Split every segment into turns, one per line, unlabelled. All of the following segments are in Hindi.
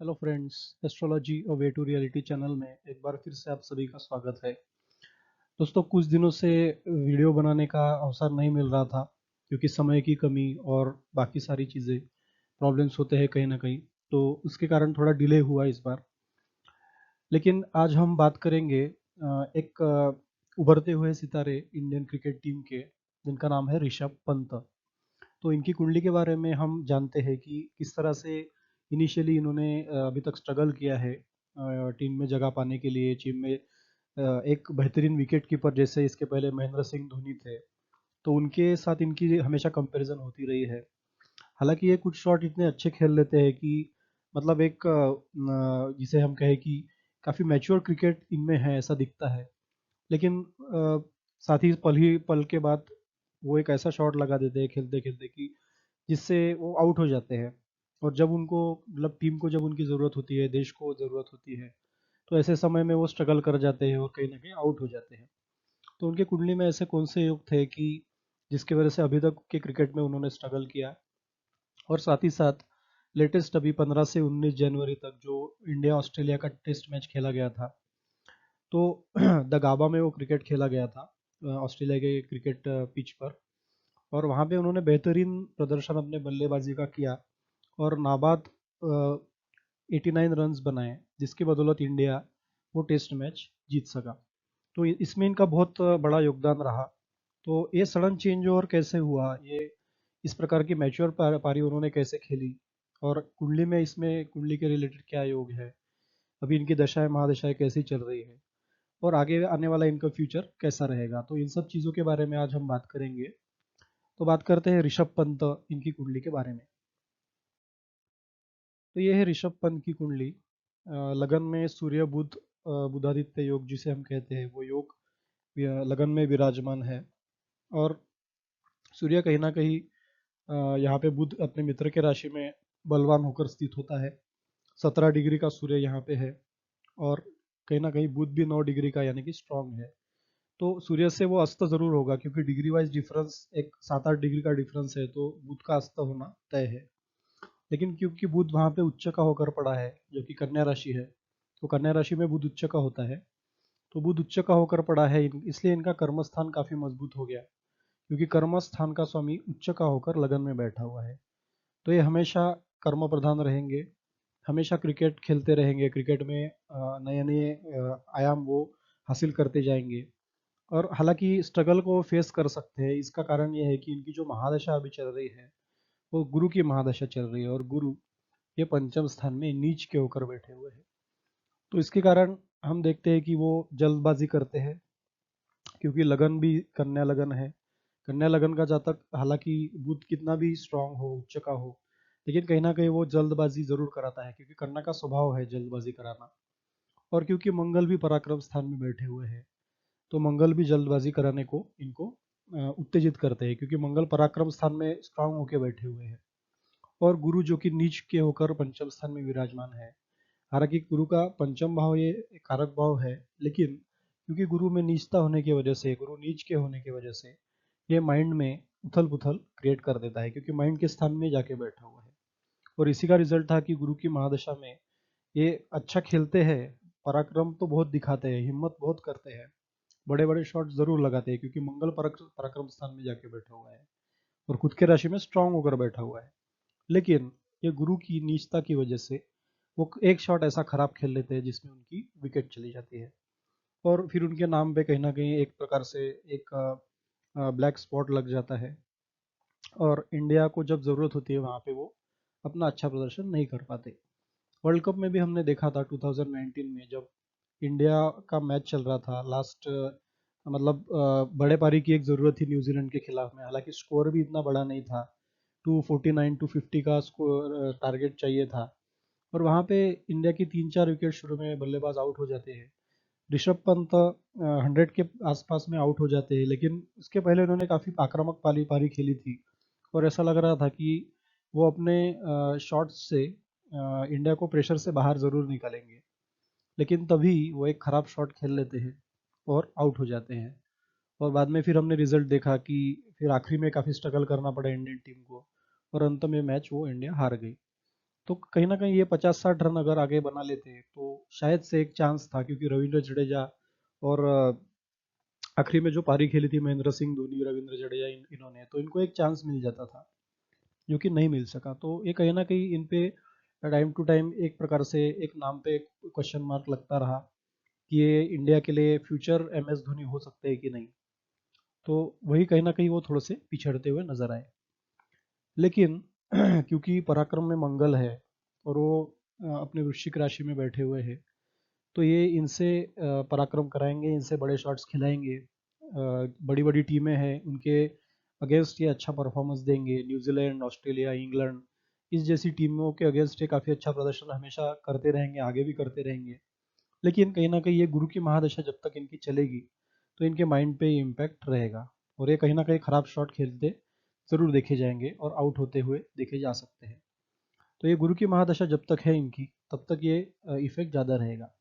हेलो फ्रेंड्स, एस्ट्रोलॉजी और वे टू रियलिटी चैनल में एक बार फिर से आप सभी का स्वागत है। दोस्तों, कुछ दिनों से वीडियो बनाने का अवसर नहीं मिल रहा था क्योंकि समय की कमी और बाकी सारी चीज़ें प्रॉब्लम्स होते हैं कहीं ना कहीं, तो उसके कारण थोड़ा डिले हुआ इस बार। लेकिन आज हम बात करेंगे एक उभरते हुए सितारे इंडियन क्रिकेट टीम के, जिनका नाम है ऋषभ पंत। तो इनकी कुंडली के बारे में हम जानते हैं कि किस तरह से इनिशियली इन्होंने अभी तक स्ट्रगल किया है टीम में जगह पाने के लिए। टीम में एक बेहतरीन विकेट कीपर जैसे इसके पहले महेंद्र सिंह धोनी थे, तो उनके साथ इनकी हमेशा कंपैरिजन होती रही है। हालांकि ये कुछ शॉट इतने अच्छे खेल लेते हैं कि मतलब एक जिसे हम कहें कि काफ़ी मैच्योर क्रिकेट इनमें है ऐसा दिखता है। लेकिन साथ ही पल के बाद वो एक ऐसा शॉट लगा देते हैं खेलते खेलते कि जिससे वो आउट हो जाते हैं। और जब उनको मतलब टीम को जब उनकी ज़रूरत होती है, देश को ज़रूरत होती है, तो ऐसे समय में वो स्ट्रगल कर जाते हैं और कहीं ना कहीं आउट हो जाते हैं। तो उनके कुंडली में ऐसे कौन से योग थे कि जिसकी वजह से अभी तक के क्रिकेट में उन्होंने स्ट्रगल किया। और साथ ही साथ लेटेस्ट अभी 15 से 19 जनवरी तक जो इंडिया ऑस्ट्रेलिया का टेस्ट मैच खेला गया था, तो द गाबा में वो क्रिकेट खेला गया था ऑस्ट्रेलिया के क्रिकेट पिच पर। और वहाँ पे उन्होंने बेहतरीन प्रदर्शन अपने बल्लेबाजी का किया और नाबाद 89 रन्स बनाए, जिसकी बदौलत इंडिया वो टेस्ट मैच जीत सका। तो इसमें इनका बहुत बड़ा योगदान रहा। तो ये सडन चेंज ओवर कैसे हुआ, ये इस प्रकार की मैच्योर पारी उन्होंने कैसे खेली, और कुंडली में इसमें कुंडली के रिलेटेड क्या योग है, अभी इनकी दशाएं महादशाएं कैसी चल रही है, और आगे आने वाला इनका फ्यूचर कैसा रहेगा, तो इन सब चीज़ों के बारे में आज हम बात करेंगे। तो बात करते हैं ऋषभ पंत इनकी कुंडली के बारे में। तो ये है ऋषभ पंत की कुंडली। लगन में सूर्य बुध बुधादित्य योग जिसे हम कहते हैं, वो योग लगन में विराजमान है। और सूर्य कहीं ना कहीं यहाँ पे बुध अपने मित्र के राशि में बलवान होकर स्थित होता है। 17 डिग्री का सूर्य यहाँ पे है। और कहीं ना कहीं बुध भी 9 डिग्री का यानी कि स्ट्रांग है। तो सूर्य से वो अस्त जरूर होगा क्योंकि डिग्री वाइज डिफरेंस एक 7-8 डिग्री का डिफरेंस है, तो बुध का अस्त होना तय है। लेकिन क्योंकि बुध वहां पे उच्च का होकर पड़ा है जो कि कन्या राशि है, तो कन्या राशि में बुध उच्च का होता है। तो बुध उच्च का होकर पड़ा है, इसलिए इनका कर्म स्थान काफी मजबूत हो गया, क्योंकि कर्म स्थान का स्वामी उच्च का होकर लगन में बैठा हुआ है। तो ये हमेशा कर्म प्रधान रहेंगे, हमेशा क्रिकेट खेलते रहेंगे, क्रिकेट में नए नए आयाम वो हासिल करते जाएंगे। और हालांकि स्ट्रगल को फेस कर सकते हैं, इसका कारण ये है कि इनकी जो महादशा अभी चल रही है वो गुरु की महादशा चल रही है, और गुरु ये पंचम स्थान में नीच के होकर बैठे हुए हैं। तो इसके कारण हम देखते हैं कि वो जल्दबाजी करते हैं, क्योंकि लगन भी कन्या लगन है। कन्या लगन का जातक हालांकि बुध कितना भी स्ट्रांग हो, उच्च का हो, लेकिन कहीं ना कहीं वो जल्दबाजी जरूर कराता है, क्योंकि कन्या का स्वभाव है जल्दबाजी कराना। और क्योंकि मंगल भी पराक्रम स्थान में बैठे हुए हैं, तो मंगल भी जल्दबाजी कराने को इनको उत्तेजित करते हैं, क्योंकि मंगल पराक्रम स्थान में स्ट्रांग होकर बैठे हुए हैं। और गुरु जो कि नीच के होकर पंचम स्थान में विराजमान है। हालांकि गुरु का पंचम भाव ये कारक भाव है, लेकिन क्योंकि गुरु में नीचता होने की वजह से, गुरु नीच के होने की वजह से, ये माइंड में उथल पुथल क्रिएट कर देता है, क्योंकि माइंड के स्थान में जाके बैठा हुआ है। और इसी का रिजल्ट था कि गुरु की महादशा में ये अच्छा खेलते हैं, पराक्रम तो बहुत दिखाते हैं, हिम्मत बहुत करते हैं, बड़े बड़े शॉट जरूर लगाते हैं, क्योंकि मंगल पराक्रम स्थान में जाके बैठा हुआ है और खुद के राशि में स्ट्रांग होकर बैठा हुआ है। लेकिन ये गुरु की नीचता की वजह से वो एक शॉट ऐसा खराब खेल लेते हैं जिसमें उनकी विकेट चली जाती है। और फिर उनके नाम पे कहीं ना कहीं एक प्रकार से एक ब्लैक स्पॉट लग जाता है, और इंडिया को जब ज़रूरत होती है वहाँ पे वो अपना अच्छा प्रदर्शन नहीं कर पाते। वर्ल्ड कप में भी हमने देखा था 2019 में, जब इंडिया का मैच चल रहा था लास्ट, मतलब बड़े पारी की एक ज़रूरत थी न्यूजीलैंड के खिलाफ में, हालांकि स्कोर भी इतना बड़ा नहीं था, 249 250 का स्कोर टारगेट चाहिए था। और वहाँ पे इंडिया की 3-4 विकेट शुरू में बल्लेबाज आउट हो जाते हैं। ऋषभ पंत 100 के आसपास में आउट हो जाते हैं, लेकिन उसके पहले उन्होंने काफ़ी आक्रामक पारी पारी खेली थी, और ऐसा लग रहा था कि वो अपने शॉट्स से इंडिया को प्रेशर से बाहर ज़रूर निकालेंगे। लेकिन तभी वो एक ख़राब शॉट खेल लेते हैं और आउट हो जाते हैं। और बाद में फिर हमने रिजल्ट देखा कि फिर आखिरी में काफ़ी स्ट्रगल करना पड़ा इंडियन टीम को, और अंत में मैच वो इंडिया हार गई। तो कहीं ना कहीं ये 50-60 रन अगर आगे बना लेते तो शायद से एक चांस था, क्योंकि रविंद्र जडेजा और आखिरी में जो पारी खेली थी महेंद्र सिंह धोनी, रविंद्र जडेजा, इन्होंने, तो इनको एक चांस मिल जाता था जो कि नहीं मिल सका। तो ये कहीं ना कहीं इन पे टाइम टू टाइम एक प्रकार से एक नाम पे क्वेश्चन मार्क लगता रहा कि ये इंडिया के लिए फ्यूचर एम एस धोनी हो सकते हैं कि नहीं। तो वही कहीं ना कहीं वो थोड़े से पिछड़ते हुए नजर आए। लेकिन क्योंकि पराक्रम में मंगल है और वो अपने वृश्चिक राशि में बैठे हुए हैं, तो ये इनसे पराक्रम कराएंगे, इनसे बड़े शॉट्स खिलाएंगे। बड़ी बड़ी टीमें हैं उनके अगेंस्ट ये अच्छा परफॉर्मेंस देंगे। न्यूजीलैंड, ऑस्ट्रेलिया, इंग्लैंड, इस जैसी टीमों के अगेंस्ट ये काफ़ी अच्छा प्रदर्शन हमेशा करते रहेंगे, आगे भी करते रहेंगे। लेकिन कहीं ना कहीं ये गुरु की महादशा जब तक इनकी चलेगी तो इनके माइंड पे इम्पैक्ट रहेगा, और ये कहीं ना कहीं खराब शॉट खेलते जरूर देखे जाएंगे और आउट होते हुए देखे जा सकते हैं। तो ये गुरु की महादशा जब तक है इनकी, तब तक ये इफेक्ट ज़्यादा रहेगा।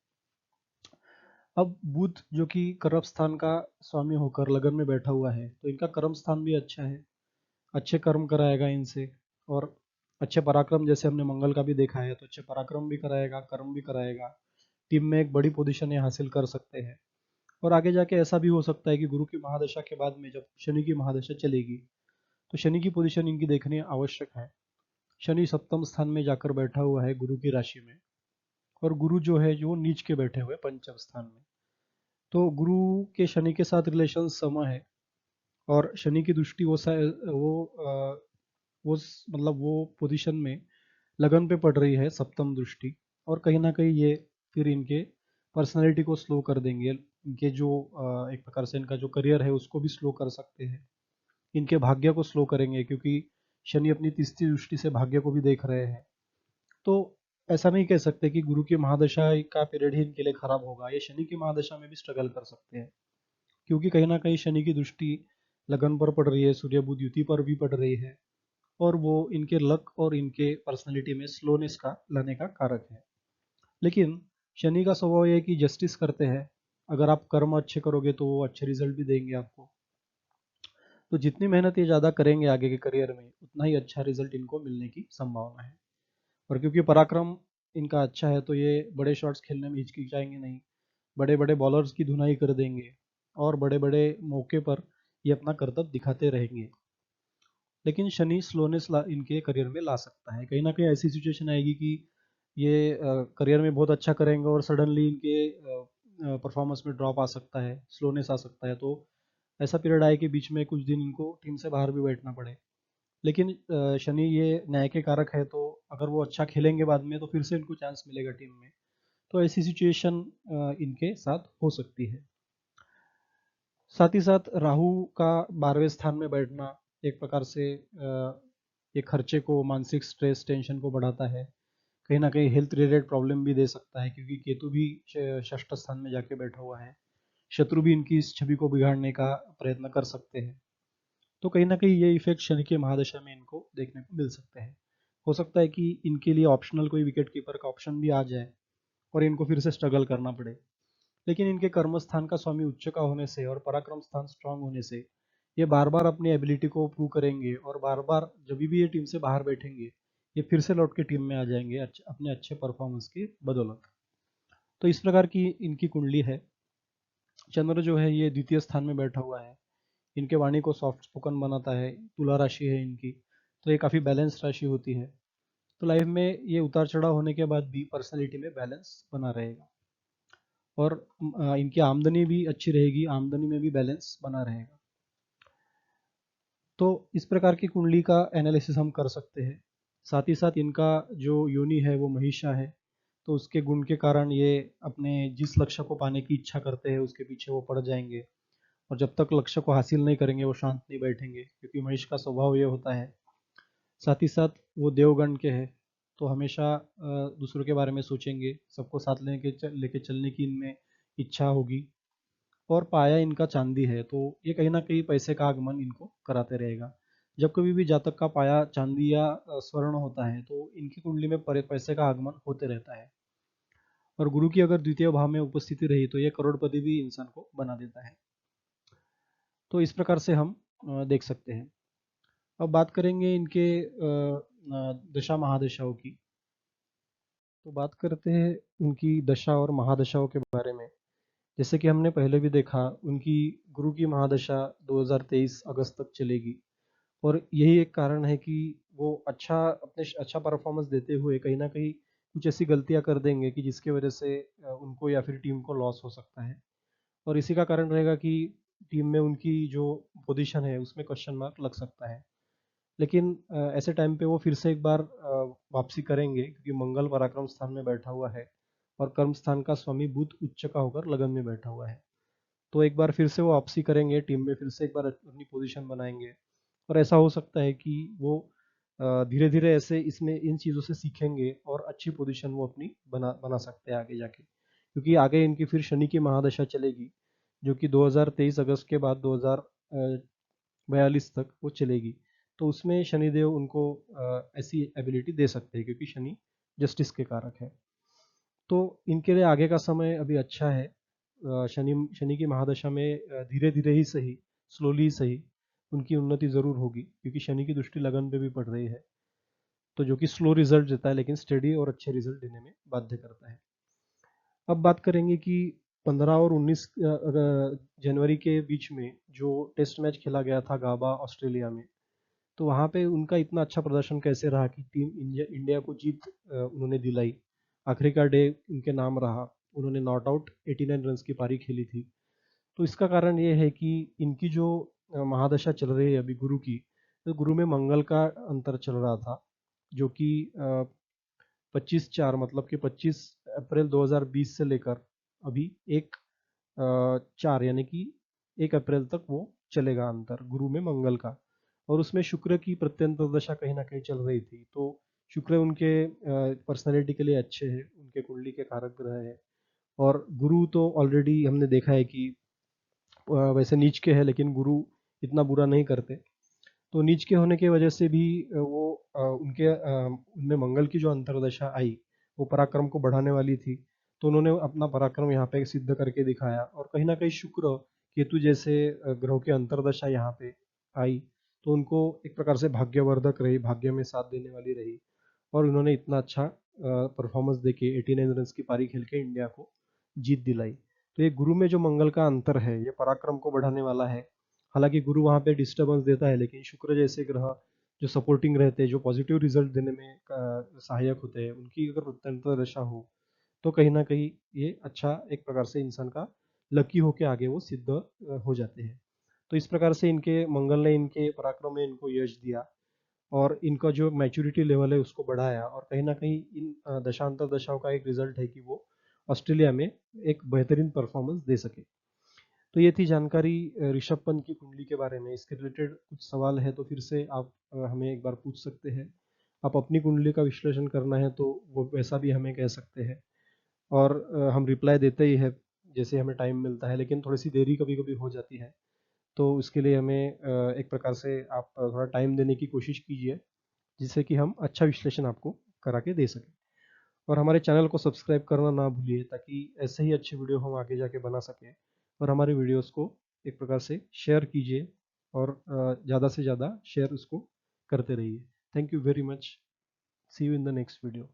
अब बुध जो कि कर्म स्थान का स्वामी होकर लगन में बैठा हुआ है, तो इनका कर्म स्थान भी अच्छा है, अच्छे कर्म कराएगा इनसे। और अच्छे पराक्रम, जैसे हमने मंगल का भी देखा है, तो अच्छे पराक्रम भी कराएगा, कर्म भी कराएगा। टीम में एक बड़ी पोजीशन ये हासिल कर सकते हैं। और आगे जाके ऐसा भी हो सकता है कि गुरु की महादशा के बाद में जब शनि की महादशा चलेगी, तो शनि की पोजीशन इनकी देखनी आवश्यक है। शनि सप्तम स्थान में जाकर बैठा हुआ है गुरु की राशि में, और गुरु जो है जो नीच के बैठे हुए पंचम स्थान में। तो गुरु के शनि के साथ रिलेशन सम है, और शनि की दृष्टि मतलब वो पोजीशन में लगन पे पड़ रही है, सप्तम दृष्टि। और कहीं ना कहीं ये फिर इनके पर्सनैलिटी को स्लो कर देंगे। इनके जो एक प्रकार से इनका जो करियर है उसको भी स्लो कर सकते हैं। इनके भाग्य को स्लो करेंगे, क्योंकि शनि अपनी तीसरी दृष्टि से भाग्य को भी देख रहे हैं। तो ऐसा नहीं कह सकते कि गुरु की महादशा का पीरियड ही इनके लिए खराब होगा, ये शनि की महादशा में भी स्ट्रगल कर सकते हैं। क्योंकि कहीं ना कहीं शनि की दृष्टि लगन पर पड़ रही है, सूर्य बुध युति पर भी पड़ रही है, और वो इनके लक और इनके पर्सनैलिटी में स्लोनेस का लाने का कारक है। लेकिन शनि का स्वभाव ये है कि जस्टिस करते हैं। अगर आप कर्म अच्छे करोगे तो वो अच्छे रिजल्ट भी देंगे आपको। तो जितनी मेहनत ये ज़्यादा करेंगे आगे के करियर में, उतना ही अच्छा रिजल्ट इनको मिलने की संभावना है। और क्योंकि पराक्रम इनका अच्छा है, तो ये बड़े शॉट्स खेलने में हिचकिचाएंगे नहीं, बड़े बड़े बॉलर्स की धुनाई कर देंगे, और बड़े बड़े मौके पर ये अपना करतब दिखाते रहेंगे। लेकिन शनि स्लोनेस इनके करियर में ला सकता है। कहीं ना कहीं ऐसी सिचुएशन आएगी कि ये करियर में बहुत अच्छा करेंगे और सडनली इनके परफॉर्मेंस में ड्रॉप आ सकता है, स्लोनेस आ सकता है। तो ऐसा पीरियड आए कि बीच में कुछ दिन इनको टीम से बाहर भी बैठना पड़े। लेकिन शनि ये न्याय के कारक है, तो अगर वो अच्छा खेलेंगे बाद में तो फिर से इनको चांस मिलेगा टीम में। तो ऐसी सिचुएशन इनके साथ हो सकती है। साथ ही साथ राहु का 12वें स्थान में बैठना एक प्रकार से ये खर्चे को, मानसिक स्ट्रेस, टेंशन को बढ़ाता है। कहीं ना कहीं हेल्थ रिलेटेड प्रॉब्लम भी दे सकता है, क्योंकि केतु भी षष्ठ स्थान में जाके बैठा हुआ है। शत्रु भी इनकी इस छवि को बिगाड़ने का प्रयत्न कर सकते हैं। तो कहीं ना कहीं ये इफेक्ट शनि के महादशा में इनको देखने को मिल सकते हैं। हो सकता है कि इनके लिए ऑप्शनल कोई विकेट कीपर का ऑप्शन भी आ जाए और इनको फिर से स्ट्रगल करना पड़े। लेकिन इनके कर्म स्थान का स्वामी उच्च का होने से और पराक्रम स्थान स्ट्रांग होने से ये बार बार अपनी एबिलिटी को प्रूव करेंगे, और बार बार जब भी ये टीम से बाहर बैठेंगे, ये फिर से लौट के टीम में आ जाएंगे अपने अच्छे परफॉर्मेंस की बदौलत। तो इस प्रकार की इनकी कुंडली है। चंद्र जो है ये द्वितीय स्थान में बैठा हुआ है, इनके वाणी को सॉफ्ट स्पोकन बनाता है। तुला राशि है इनकी, तो ये काफ़ी बैलेंस राशि होती है। तो लाइफ में ये उतार चढ़ाव होने के बाद भी पर्सनैलिटी में बैलेंस बना रहेगा, और इनकी आमदनी भी अच्छी रहेगी, आमदनी में भी बैलेंस बना रहेगा। तो इस प्रकार की कुंडली का एनालिसिस हम कर सकते हैं। साथ ही साथ इनका जो योनि है वो महिषा है, तो उसके गुण के कारण ये अपने जिस लक्ष्य को पाने की इच्छा करते हैं उसके पीछे वो पड़ जाएंगे, और जब तक लक्ष्य को हासिल नहीं करेंगे वो शांत नहीं बैठेंगे, क्योंकि महिष का स्वभाव ये होता है। साथ ही साथ वो देवगण के हैं, तो हमेशा दूसरों के बारे में सोचेंगे, सबको साथ लेके चलने की इनमें इच्छा होगी। और पाया इनका चांदी है, तो ये कहीं ना कहीं पैसे का आगमन इनको कराते रहेगा। जब कभी भी जातक का पाया चांदी या स्वर्ण होता है, तो इनकी कुंडली में पैसे का आगमन होते रहता है। और गुरु की अगर द्वितीय भाव में उपस्थिति रही तो ये करोड़पति भी इंसान को बना देता है। तो इस प्रकार से हम देख सकते हैं। अब बात करेंगे इनके दशा महादशाओं की। तो बात करते हैं उनकी दशा और महादशाओं के बारे में। जैसे कि हमने पहले भी देखा, उनकी गुरु की महादशा 2023 अगस्त तक चलेगी। और यही एक कारण है कि वो अच्छा परफॉर्मेंस देते हुए कहीं ना कहीं कुछ ऐसी गलतियां कर देंगे कि जिसकी वजह से उनको या फिर टीम को लॉस हो सकता है। और इसी का कारण रहेगा कि टीम में उनकी जो पोजीशन है उसमें क्वेश्चन मार्क लग सकता है। लेकिन ऐसे टाइम पे वो फिर से एक बार वापसी करेंगे, क्योंकि मंगल पराक्रम स्थान में बैठा हुआ है और कर्म स्थान का स्वामी बुध उच्च का होकर लगन में बैठा हुआ है। तो एक बार फिर से वो वापसी करेंगे, टीम में फिर से एक बार अपनी पोजीशन बनाएंगे। और ऐसा हो सकता है कि वो धीरे धीरे ऐसे इसमें इन चीज़ों से सीखेंगे और अच्छी पोजीशन वो अपनी बना बना सकते हैं आगे जाके, क्योंकि आगे इनकी फिर शनि की महादशा चलेगी, जो कि 2023 अगस्त के बाद 2042 तक वो चलेगी। तो उसमें शनिदेव उनको ऐसी एबिलिटी दे सकते हैं, क्योंकि शनि जस्टिस के कारक है। तो इनके लिए आगे का समय अभी अच्छा है। शनि शनि की महादशा में धीरे धीरे ही सही, स्लोली ही सही, उनकी उन्नति जरूर होगी, क्योंकि शनि की दृष्टि लगन पे भी पड़ रही है। तो जो कि स्लो रिजल्ट देता है, लेकिन स्टेडी और अच्छे रिजल्ट देने में बाध्य करता है। अब बात करेंगे कि 15 और 19 जनवरी के बीच में जो टेस्ट मैच खेला गया था गाबा ऑस्ट्रेलिया में, तो वहाँ पे उनका इतना अच्छा प्रदर्शन कैसे रहा कि टीम इंडिया इंडिया को जीत उन्होंने दिलाई। आखिरी का डे उनके नाम रहा। उन्होंने नॉट आउट 89 रन की पारी खेली थी। तो इसका कारण ये है कि इनकी जो महादशा चल रही है अभी गुरु की, तो गुरु में मंगल का अंतर चल रहा था, जो कि 25/4 मतलब कि 25 अप्रैल 2020 से लेकर अभी 1/4 यानी कि 1 अप्रैल तक वो चलेगा अंतर गुरु में मंगल का। और उसमें शुक्र की प्रत्यंतर दशा कहीं ना कहीं चल रही थी। तो शुक्र उनके पर्सनैलिटी के लिए अच्छे हैं, उनके कुंडली के कारक ग्रह है। और गुरु तो ऑलरेडी हमने देखा है कि वैसे नीच के हैं, लेकिन गुरु इतना बुरा नहीं करते। तो नीच के होने की वजह से भी उनमें मंगल की जो अंतर्दशा आई, वो पराक्रम को बढ़ाने वाली थी। तो उन्होंने अपना पराक्रम यहाँ पे सिद्ध करके दिखाया। और कहीं ना कहीं शुक्र केतु जैसे ग्रहों की अंतर्दशा यहाँ पे आई, तो उनको एक प्रकार से भाग्यवर्धक रही, भाग्य में साथ देने वाली रही। और उन्होंने इतना अच्छा परफॉर्मेंस देके 89 रन की पारी खेल के इंडिया को जीत दिलाई। तो ये गुरु में जो मंगल का अंतर है, ये पराक्रम को बढ़ाने वाला है। हालांकि गुरु वहाँ पे डिस्टर्बेंस देता है, लेकिन शुक्र जैसे ग्रह जो सपोर्टिंग रहते हैं, जो पॉजिटिव रिजल्ट देने में सहायक होते हैं, उनकी अगर प्रत्यंतर दशा हो, तो कहीं ना कहीं ये अच्छा एक प्रकार से इंसान का लकी होके आगे वो सिद्ध हो जाते हैं। तो इस प्रकार से इनके मंगल ने इनके पराक्रम में इनको यश दिया, और इनका जो मैच्योरिटी लेवल है उसको बढ़ाया। और कहीं ना कहीं इन दशांतर दशाओं का एक रिजल्ट है कि वो ऑस्ट्रेलिया में एक बेहतरीन परफॉर्मेंस दे सके। तो ये थी जानकारी ऋषभ पंत की कुंडली के बारे में। इसके रिलेटेड कुछ सवाल है तो फिर से आप हमें एक बार पूछ सकते हैं। आप अपनी कुंडली का विश्लेषण करना है तो वो वैसा भी हमें कह सकते हैं। और हम रिप्लाई देते ही है जैसे हमें टाइम मिलता है, लेकिन थोड़ी सी देरी कभी कभी हो जाती है। तो उसके लिए हमें एक प्रकार से आप थोड़ा टाइम देने की कोशिश कीजिए, जिससे कि हम अच्छा विश्लेषण आपको करा के दे सकें। और हमारे चैनल को सब्सक्राइब करना ना भूलिए, ताकि ऐसे ही अच्छे वीडियो हम आगे जाके बना सकें। और हमारे वीडियोस को एक प्रकार से शेयर कीजिए, और ज़्यादा से ज़्यादा शेयर उसको करते रहिए। Thank you very much. See you in the next video.